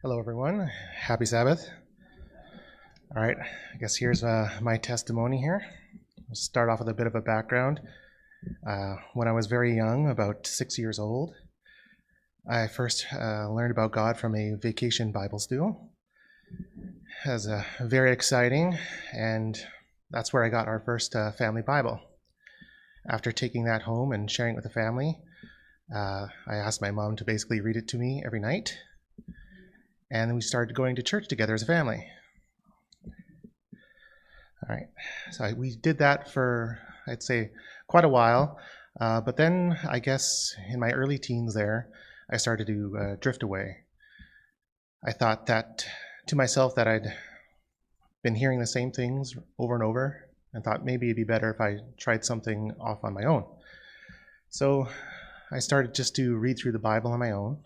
Hello, everyone. Happy Sabbath. All right, I guess here's my testimony here. I'll start off with a bit of a background. When I was very young, about 6 years old, I first learned about God from a vacation Bible school. It was very exciting, and that's where I got our first family Bible. After taking that home and sharing it with the family, I asked my mom to basically read it to me every night. And then we started going to church together as a family. All right, so we did that for, I'd say, quite a while. But then, I guess, in my early teens there, I started to drift away. I thought that to myself that I'd been hearing the same things over and over, and thought maybe it'd be better if I tried something off on my own. So I started just to read through the Bible on my own.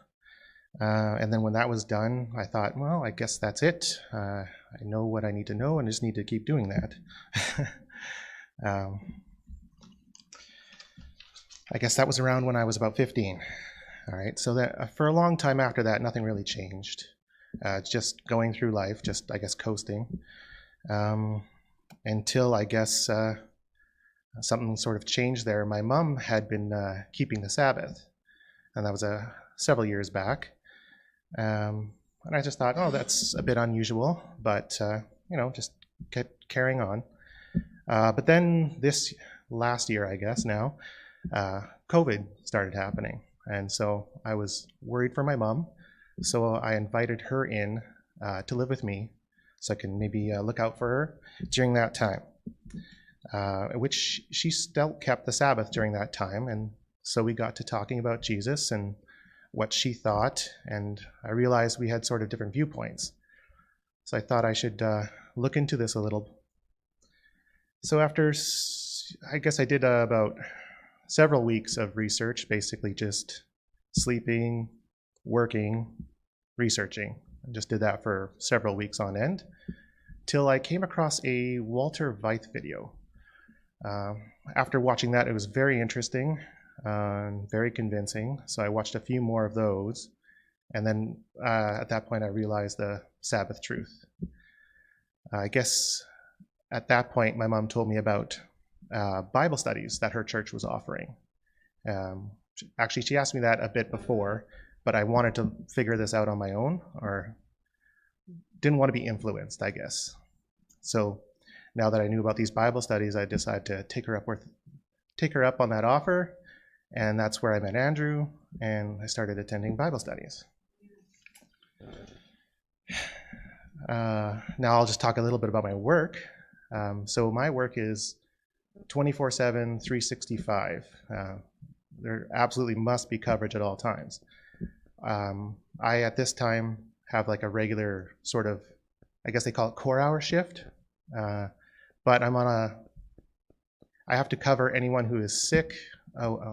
And then when that was done, I thought, well, I guess that's it. I know what I need to know and just need to keep doing that. I guess that was around when I was about 15. All right, so that for a long time after that, nothing really changed. Just going through life, just, I guess, coasting. Until, I guess, something sort of changed there. My mom had been keeping the Sabbath, and that was several years back. And I just thought, oh, that's a bit unusual, but, just kept carrying on. But then this last year, I guess now, COVID started happening. And so I was worried for my mom. So I invited her in to live with me so I can maybe look out for her during that time, which she still kept the Sabbath during that time. And so we got to talking about Jesus and what she thought, and I realized we had sort of different viewpoints. So I thought I should look into this a little. So after, I guess I did about several weeks of research, basically just sleeping, working, researching. I just did that for several weeks on end, till I came across a Walter Veith video. After watching that, it was very interesting. Very convincing. So I watched a few more of those. And then at that point, I realized the Sabbath truth. I guess at that point, my mom told me about Bible studies that her church was offering. Actually, she asked me that a bit before, but I wanted to figure this out on my own, or didn't want to be influenced, I guess. So now that I knew about these Bible studies, I decided to take her up on that offer. And that's where I met Andrew, and I started attending Bible studies. Now I'll just talk a little bit about my work. So my work is 24/7, 365. There absolutely must be coverage at all times. I, at this time, have like a regular sort of, I guess they call it core hour shift. But I have to cover anyone who is sick,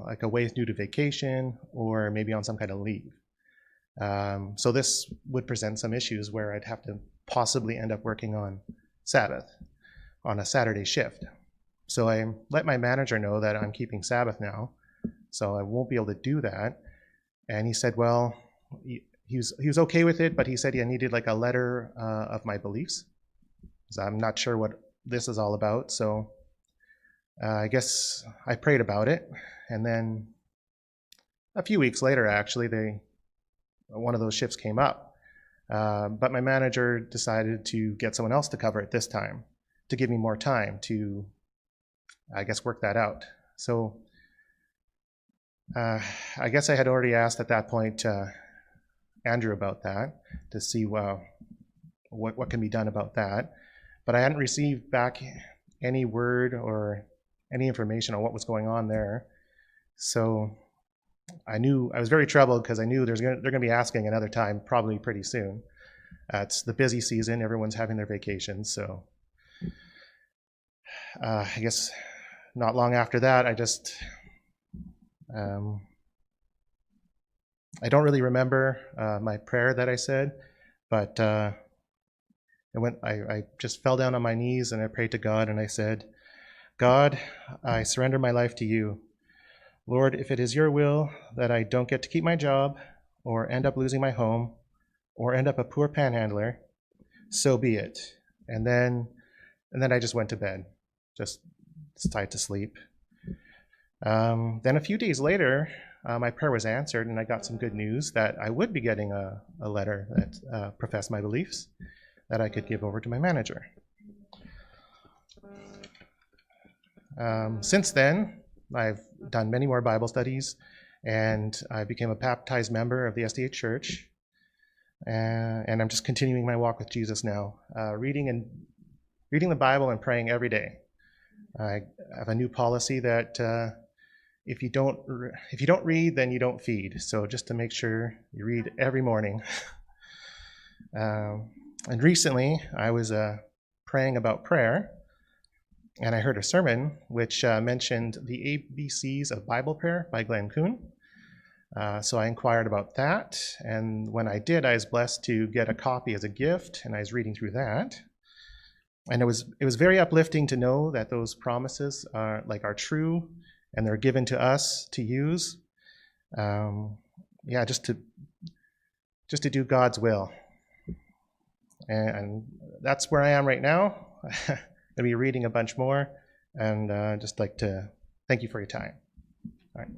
like away due to vacation, or maybe on some kind of leave. So this would present some issues where I'd have to possibly end up working on Sabbath, on a Saturday shift. So I let my manager know that I'm keeping Sabbath now, so I won't be able to do that. And he said, well, he was okay with it, but he said he needed like a letter of my beliefs. So I'm not sure what this is all about, so I guess I prayed about it, and then a few weeks later, actually, one of those shifts came up. But my manager decided to get someone else to cover it this time, to give me more time to, I guess, work that out. So I guess I had already asked at that point Andrew about that, to see what can be done about that. But I hadn't received back any word or any information on what was going on there. So I was very troubled, because I knew they're going to be asking another time, probably pretty soon. It's the busy season, everyone's having their vacations, so I guess not long after that, I don't really remember my prayer that I said, but I just fell down on my knees and I prayed to God, and I said, God, I surrender my life to you. Lord, if it is your will that I don't get to keep my job or end up losing my home, or end up a poor panhandler, so be it. And then I just went to bed, just tied to sleep. Then a few days later, my prayer was answered, and I got some good news that I would be getting a letter that professed my beliefs that I could give over to my manager. Since then, I've done many more Bible studies, and I became a baptized member of the SDA Church, and I'm just continuing my walk with Jesus now, reading the Bible and praying every day. I have a new policy that if you don't read, then you don't feed. So just to make sure you read every morning. And recently, I was praying about prayer, and I heard a sermon which mentioned the ABCs of Bible prayer by Glenn Kuhn. So I inquired about that, and when I did, I was blessed to get a copy as a gift, and I was reading through that. And it was very uplifting to know that those promises are true, and they're given to us to use. Just to do God's will. And that's where I am right now. I'll be reading a bunch more, and just like to thank you for your time. All right.